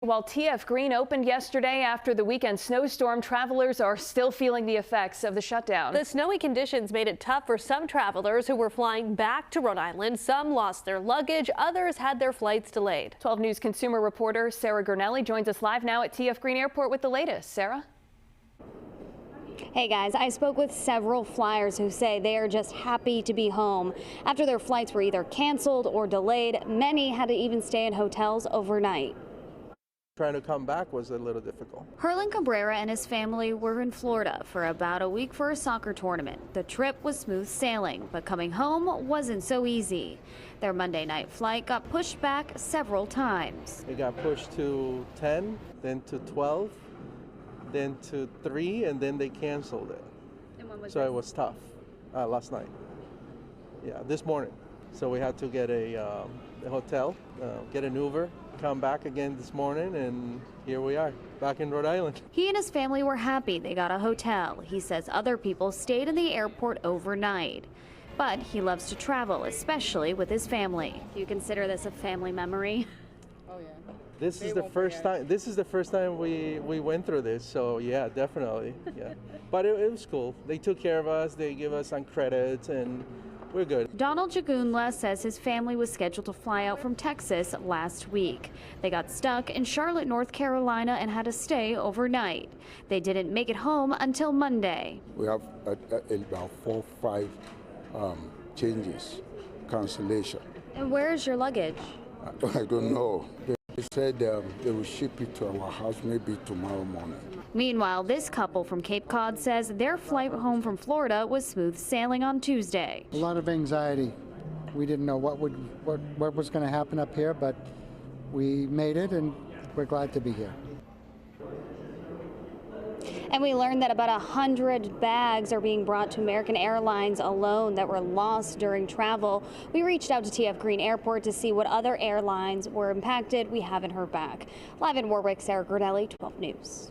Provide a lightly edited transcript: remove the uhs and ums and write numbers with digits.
While TF Green opened yesterday after the weekend snowstorm, travelers are still feeling the effects of the shutdown. The snowy conditions made it tough for some travelers who were flying back to Rhode Island. Some lost their luggage, others had their flights delayed. 12 News consumer reporter Sarah Gurnelli joins us live now at TF Green Airport with the latest. Sarah? Hey guys, I spoke with several flyers who say they are just happy to be home. After their flights were either canceled or delayed, many had to even stay in hotels overnight. Trying to come back was a little difficult. Herlin Cabrera and his family were in Florida for about a week for a soccer tournament. The trip was smooth sailing, but coming home wasn't so easy. Their Monday night flight got pushed back several times. It got pushed to 10, then to 12, then to 3, and then they canceled it. And when was so this? It was tough last night. Yeah, this morning. So we had to get a hotel, get an Uber, come back again this morning, and here we are, back in Rhode Island. He and his family were happy they got a hotel. He says other people stayed in the airport overnight. But he loves to travel, especially with his family. Do you consider this a family memory? Oh yeah. This is the first time. This is the first time we went through this. So yeah, definitely. Yeah, but it was cool. They took care of us. They gave us some credits, and we're good. Donald Jagunla says his family was scheduled to fly out from Texas last week. They got stuck in Charlotte, North Carolina and had to stay overnight. They didn't make it home until Monday. We have about 4 or 5 changes, cancellation. And where is your luggage? I don't know. They said they will ship it to our house maybe tomorrow morning. Meanwhile, this couple from Cape Cod says their flight home from Florida was smooth sailing on Tuesday. A lot of anxiety. We didn't know what was going to happen up here, but we made it, and we're glad to be here. And we learned that about 100 bags are being brought to American Airlines alone that were lost during travel. We reached out to TF Green Airport to see what other airlines were impacted. We haven't heard back. Live in Warwick, Sarah Gurnelli, 12 News.